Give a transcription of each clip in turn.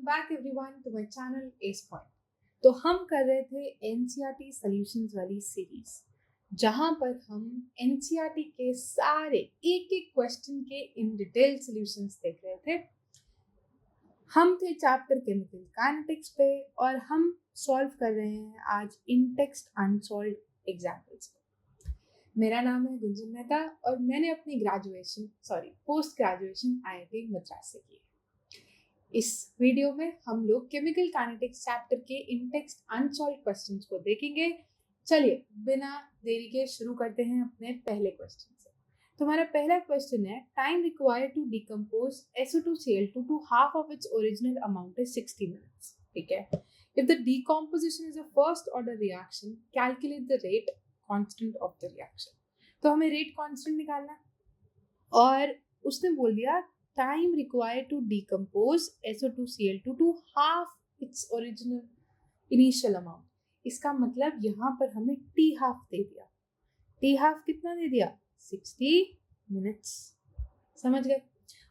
back everyone to my channel Ace Point। तो हम कर रहे थे एनसीईआरटी सॉल्यूशंस वाली सीरीज, जहां पर हम एनसीईआरटी के सारे एक एक क्वेश्चन के इन डिटेल सॉल्यूशंस देख रहे थे। हम थे चैप्टर केमिकल काइनेटिक्स पे और हम सॉल्व कर रहे हैं आज इन टेक्स्ट अनसॉल्व्ड एग्जाम्पल्स। मेरा नाम है गुंजन मेहता और मैंने अपनी पोस्ट ग्रेजुएशन IIT मद्रास से की है। इस वीडियो में हम लोग केमिकल काइनेटिक्स चैप्टर के इन टेक्स्ट अनसॉल्व्ड क्वेश्चंस को देखेंगे। चलिए बिना देरी के शुरू करते हैं अपने पहले क्वेश्चन से। तो हमारा पहला क्वेश्चन है, time required to decompose SO2Cl2 to half of its original amount is 60 minutes। ठीक है। If the decomposition is a first order reaction, calculate the rate constant of the reaction। तो हमें रेट कांस्टेंट निकालना और उसने बोल दिया time required to decompose SO2Cl2 to half its original initial amount। इसका मतलब यहाँ पर हमें T हाफ दे दिया। T हाफ कितना दे दिया? 60 मिनट्स। समझ गए?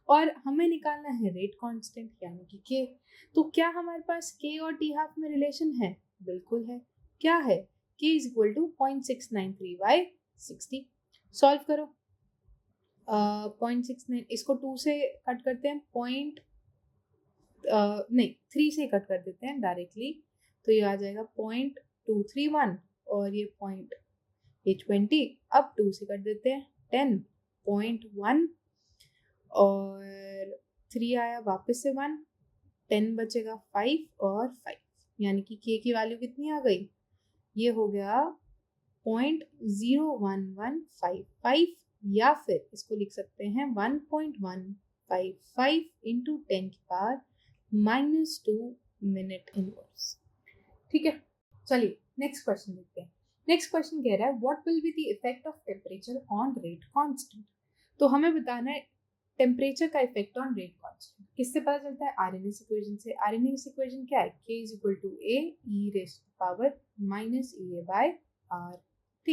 और हमें निकालना है रेट कांस्टेंट यानी कि K। तो क्या हमारे पास K और T हाफ में रिलेशन है? बिल्कुल है। क्या है? K is equal to 0.693 by 60। Solve करो। 0.69 इसको 2 से कट करते हैं, नहीं 3 से कट कर देते हैं डायरेक्टली, तो ये आ जाएगा 0.231 और ये 20। अब 2 से कट देते हैं 10.1 और 3 आया वापस से 1, 10 बचेगा 5 और 5, यानी कि K की वैल्यू कितनी आ गई? ये हो गया 0.01155 या फिर इसको लिख सकते हैं 1.155 इंटू 10 की पावर -2 मिनट इनवर्स। ठीक है, चलिए नेक्स्ट क्वेश्चन देखते हैं। नेक्स्ट क्वेश्चन कह रहा है what will be the effect of temperature on rate constant. तो हमें बताना है टेम्परेचर का इफेक्ट ऑन रेट कांस्टेंट। किससे पता चलता है? आरएनएस इक्वेशन से। आरएनएस इक्वेशन क्या है? K is equal to A e raised to power minus EA by RT,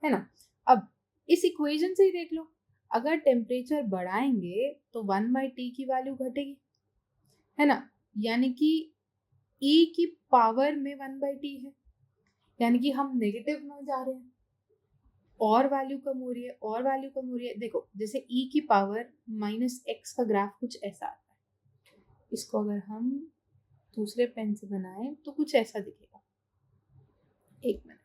है ना। अब इस इक्वेशन से ही देख लो, अगर टेम्परेचर बढ़ाएंगे तो 1/T की वैल्यू घटेगी, है ना। यानी कि E की पावर में 1/T है, यानी कि हम नेगेटिव में जा रहे हैं और वैल्यू कम हो रही है और वैल्यू कम हो रही है। देखो जैसे E की पावर -x का ग्राफ कुछ ऐसा आता है। इसको अगर हम दूसरे पेन से बनाएं तो कुछ ऐसा दिखेगा। एक मिनट,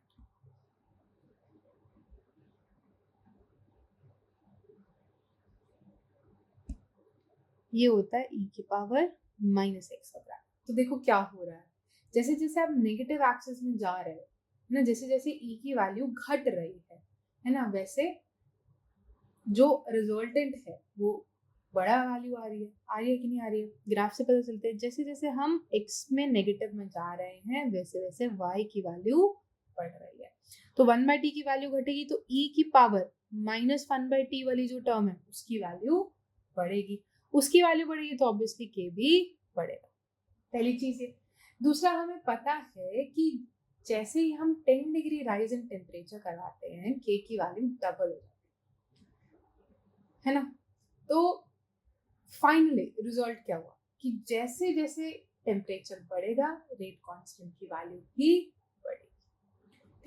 ये होता है E की पावर -x का ग्राफ। तो देखो क्या हो रहा है, जैसे जैसे आप नेगेटिव एक्सिस में जा रहे हो ना, जैसे जैसे E की वैल्यू घट रही है ना, वैसे जो रिजल्टेंट है वो बड़ा वैल्यू आ रही है कि नहीं आ रही है? ग्राफ से पता चलता है। जैसे जैसे हम x में नेगेटिव में जा रहे हैं वैसे वैसे y की वैल्यू बढ़ रही है। तो 1/T की वैल्यू घटेगी तो E की पावर -1/T वाली जो टर्म है उसकी वैल्यू बढ़ेगी। उसकी वैल्यू बढ़ेगी तो ऑब्वियसली K भी बढ़ेगा। पहली चीज है। दूसरा, हमें पता है कि जैसे ही हम 10 डिग्री राइज इन टेम्परेचर करवाते हैं K की वैल्यू डबल हो जाती है ना। तो फाइनली रिजल्ट क्या हुआ कि जैसे जैसे टेम्परेचर बढ़ेगा रेट कांस्टेंट की वैल्यू भी बढ़ेगी।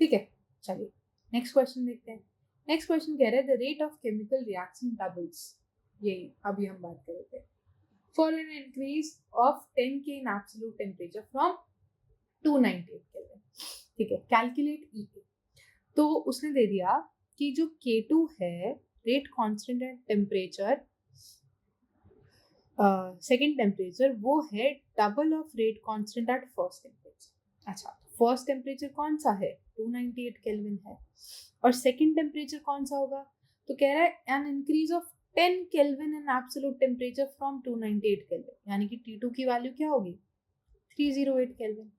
ठीक है, चलिए नेक्स्ट क्वेश्चन देखते हैं। नेक्स्ट क्वेश्चन कह रहा है the rate of chemical reaction doubles. यही अभी हम बात कर रहे थे। For an increase of 10K in absolute temperature from 298 kelvin. ठीक है, कैलकुलेट E के। तो उसने दे दिया कि जो K2 है rate constant at temperature second temperature, वो है double of rate constant at first temperature. अच्छा, फर्स्ट टेम्परेचर कौन सा है? 298 केल्विन है। और सेकेंड टेम्परेचर कौन सा होगा? तो कह रहा है an increase of 10 kelvin in absolute temperature from 298 kelvin, यानी कि T2 की वैल्यू क्या होगी? 308 केल्विन।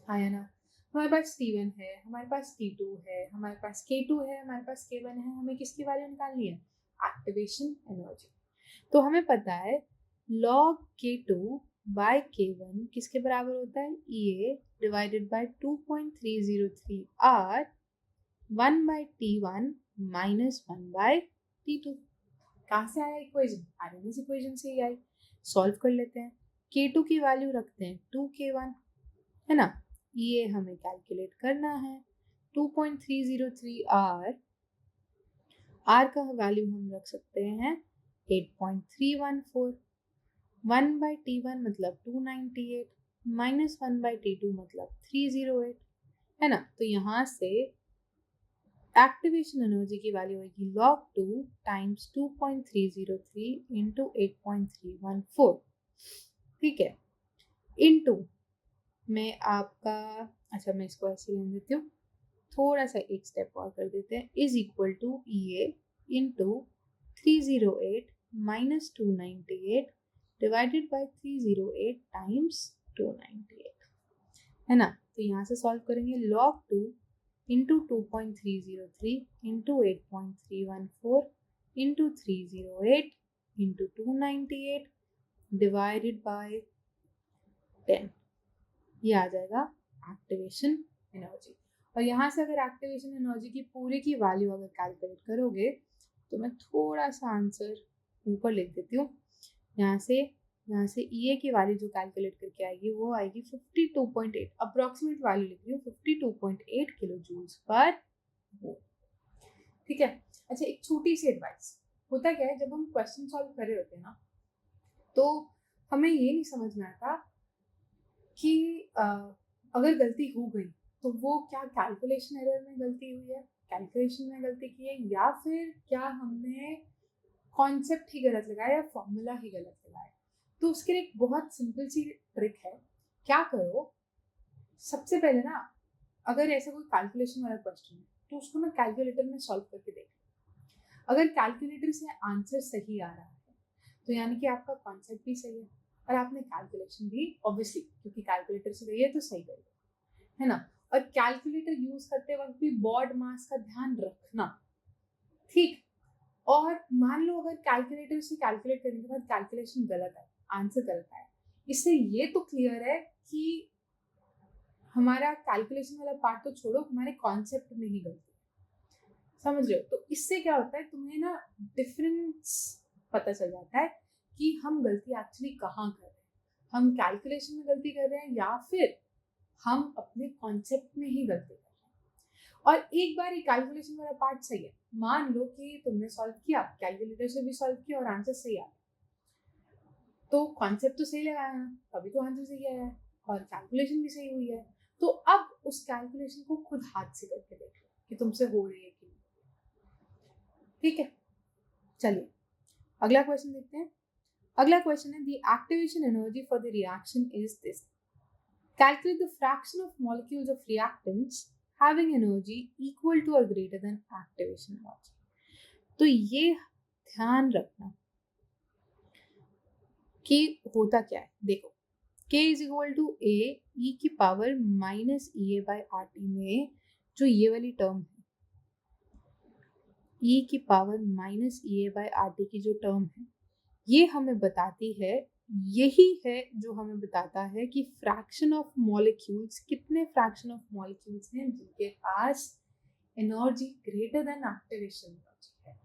आया ना। हमारे पास T1 है, हमारे पास T2 है, हमारे पास K2 है, हमारे पास K1 है। हमें किसकी वैल्यू निकालनी है? Activation energy. तो हमें पता है log K2 by K1 किसके बराबर होता है? EA divided by 2.303 R 1/T1 minus 1/T2। कहाँ से आया इक्वेशन? आरएनएस इक्वेशन से ही आई। सॉल्व कर लेते हैं। K2 की वैल्यू रखते हैं 2K1, है ना। ये हमें कैलकुलेट करना है 2.303 R। R का वैल्यू हम रख सकते हैं 8.314। 1/T1 मतलब 298 माइनस 1/T2 मतलब 308, है ना। तो यहाँ से एक्टिवेशन एनर्जी की वैल्यू होगी log 2 टाइम्स 2.303 इंटू 8.314, ठीक है, इंटू में आपका, अच्छा मैं इसको ऐसे लिख देती हूँ, थोड़ा सा एक स्टेप और कर देते हैं, is equal to EA into 308 minus 298 divided by 308 times 298, है ना। तो यहाँ से सॉल्व करेंगे log 2 into 2.303 into 8.314 into 308 into 298 divided by 10, ये आ जाएगा एक्टिवेशन एनर्जी। और यहाँ से अगर एक्टिवेशन एनर्जी की पूरे की वैल्यू अगर कैलकुलेट करोगे तो मैं थोड़ा सा आंसर ऊपर लिख देती हूँ। यहाँ से EA की वैल्यू जो कैलकुलेट करके आएगी वो आएगी 52.8, अप्रोक्सीमेट वैल्यू लिख रही हूँ 52.8 किलो जूल्स पर वो, ठीक है। अच्छा एक छोटी सी एडवाइस, होता क्या है जब हम क्वेश्चन सॉल्व कर रहे होते हैं ना, तो हमें ये नहीं समझ में आता कि अगर गलती हो गई तो वो क्या कैलकुलेशन एरर में गलती हुई है, कैलकुलेशन में गलती की है, या फिर क्या हमने कॉन्सेप्ट ही गलत लगाया या फॉर्मूला ही गलत लगाया। तो उसके लिए एक बहुत सिंपल सी ट्रिक है। क्या करो, सबसे पहले ना अगर ऐसा कोई कैलकुलेशन वाला क्वेश्चन है तो उसको ना कैलकुलेटर में सॉल्व करके देख लो। अगर कैलकुलेटर से आंसर सही आ रहा है तो यानी कि आपका कॉन्सेप्ट भी सही है और आपने कैलकुलेशन भी ऑब्वियसली, क्योंकि कैलकुलेटर से गई है तो सही गई है ना। और कैलकुलेटर यूज करते वक्त भी बॉड मास का ध्यान रखना, ठीक। और मान लो अगर कैलकुलेटर से कैलकुलेट करने के बाद कैलकुलेशन गलत है, आंसर गलत आया, इससे ये तो क्लियर है कि हमारा कैलकुलेशन वाला पार्ट तो छोड़ो, हमारे कॉन्सेप्ट में ही गलती है, समझ रहे हो। तो इससे क्या होता है, तुम्हें ना डिफरेंस पता चल जाता है कि हम गलती एक्चुअली कहाँ कर रहे हैं, हम कैलकुलेशन में गलती कर रहे हैं या फिर हम अपने कॉन्सेप्ट में ही गलती कर रहे हैं। और एक बार ये कैलकुलेशन वाला पार्ट सही है, मान लो कि तुमने सॉल्व किया, कैलकुलेटर से भी सॉल्व किया और आंसर सही आया, तो कॉन्सेप्ट तो सही लगाया ना, तभी तो आंसर सही आया है और कैलकुलेशन भी सही हुई है। तो अब उस कैलकुलेशन को खुद हाथ से करके देख लो कि तुमसे हो रही है कि नहीं, ठीक है। चलिए अगला क्वेश्चन देखते हैं। अगला क्वेश्चन है, the activation energy for the reaction is this, calculate the fraction of molecules of reactants having energy equal to और ग्रेटर देन एक्टिवेशन एनर्जी। तो ये ध्यान रखना कि होता क्या है, देखो K is equal to A E की power minus EA by RT में जो ये वाली टर्म है, E की power minus EA by RT की जो टर्म है, ये हमें बताती है, यही है जो हमें बताता है कि फ्रैक्शन ऑफ मॉलिक्यूल्स, कितने फ्रैक्शन ऑफ मॉलिक्यूल्स हैं जिनके पास energy greater than activation energy है।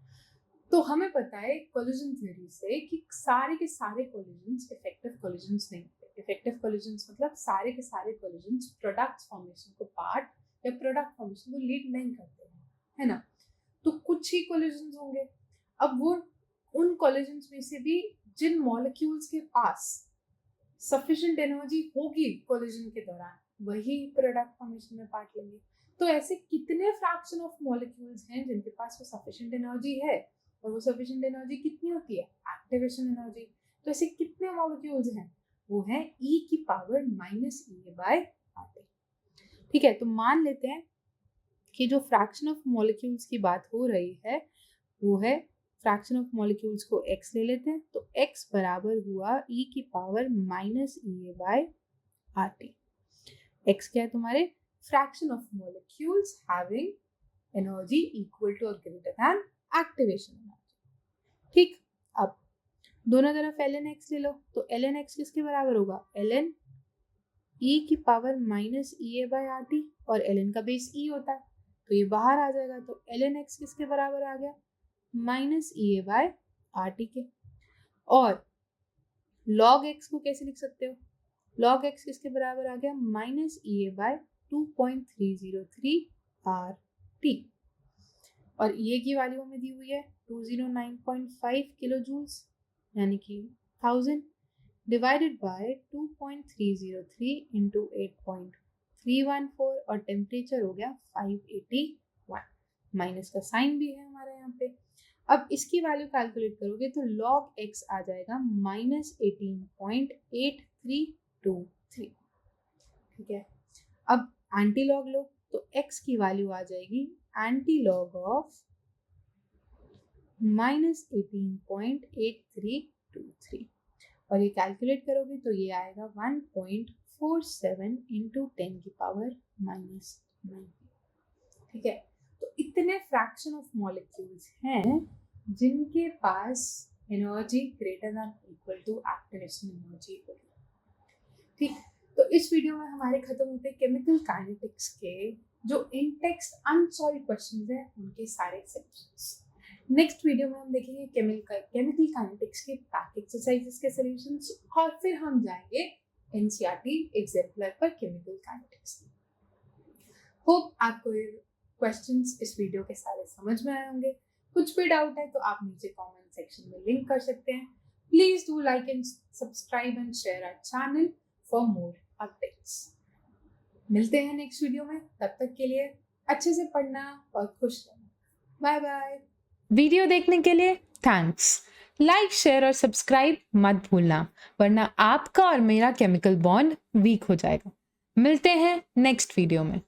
तो हमें पता है कोलिजन थ्योरी से कि सारे के सारे कोलिजन्स इफेक्टिव कोलिजन्स नहीं होते। इफेक्टिव कोलिजन्स मतलब सारे के सारे कोलिजन्स प्रोडक्ट फॉर्मेशन को पार्ट या प्रोडक्ट फॉर्मेशन को लीड नहीं करते हैं, है ना। तो कुछ ही कोलिजन्स होंगे। अब वो उन कोलिजन्स में से भी जिन मॉलिक्यूल्स के पास सफिशिएंट एनर्जी होगी कोलिजन के दौरान, वही प्रोडक्ट फॉर्मेशन में पार्ट लेंगे। तो ऐसे कितने फ्रैक्शन ऑफ मॉलिक्यूल्स हैं जिनके पास वो सफिशिएंट एनर्जी है, और वो सफिशिएंट एनर्जी कितनी होती है, एक्टिवेशन एनर्जी। तो ऐसे कितने मॉलिक्यूल्स हैं, वो है E की power minus EA by RT, ठीक है। तो मान लेते हैं कि जो फ्रैक्शन ऑफ मॉलिक्यूल्स की बात हो रही है वो है, फ्रैक्शन ऑफ मॉलिक्यूल्स को x ले लेते हैं, तो x बराबर हुआ E की power minus EA by RT। x क्या है तुम्हारे, fraction of molecules having energy equal to और ग्रेटर देन एक्टिवेशन एनर्जी, ठीक। अब दोनों तरफ ln x ले लो, तो ln x किसके बराबर होगा, ln E की power minus EA by RT, और ln का बेस E होता है तो ये बाहर आ जाएगा, तो ln x किसके बराबर आ गया, माइनस EA बाय RT के। और log x को कैसे लिख सकते हो? log x किसके बराबर आ गया? माइनस EA बाय 2.303 RT, और EA की वैल्यू हमें दी हुई है 209.5 किलो जूल्स यानी कि 1000 डिवाइडेड बाय 2.303 इंटू 8.314 और टेम्परेचर हो गया 581। माइनस का साइन भी है हमारे यहाँ पे। अब इसकी वैल्यू कैलकुलेट करोगे तो log x आ जाएगा माइनस 18.8323। ठीक है, अब एंटी लॉग लो तो x की वैल्यू आ जाएगी एंटी लॉग ऑफ माइनस 18.8323, और ये कैलकुलेट करोगे तो ये आएगा 1.47 इंटू 10 की पावर माइनस 9। ठीक है, तो इतने फ्रैक्शन ऑफ मॉलिक्यूल्स हैं जिनके पास energy greater than equal to activation energy equal to. ठीक, तो इस वीडियो में हमारे खत्म होते केमिकल काइनेटिक्स के जो इन टेक्स्ट अनसॉल्व्ड क्वेश्चंस हैं उनके सारे सॉल्यूशंस। नेक्स्ट वीडियो में हम देखेंगे केमिकल काइनेटिक्स के पैक एक्सरसाइजेस के सॉल्यूशंस, और फिर हम जाएंगे एनसीईआरटी एग्जाम्पलर पर केमिकल काइनेटिक्स। होप आपको ये क्वेश्चंस इस वीडियो के सारे समझ में आए होंगे। कुछ भी डाउट है तो आप नीचे कमेंट सेक्शन में लिंक कर सकते हैं। Please do like and subscribe and share our channel for more updates. मिलते हैं नेक्स्ट वीडियो में, तब तक के लिए अच्छे से पढ़ना और खुश रहना। Bye bye. वीडियो देखने के लिए थैंक्स। लाइक, शेयर और सब्सक्राइब मत भूलना, वरना आपका और मेरा केमिकल बॉन्ड वीक हो जाएगा। मिलते हैं नेक्स्ट वीडियो में।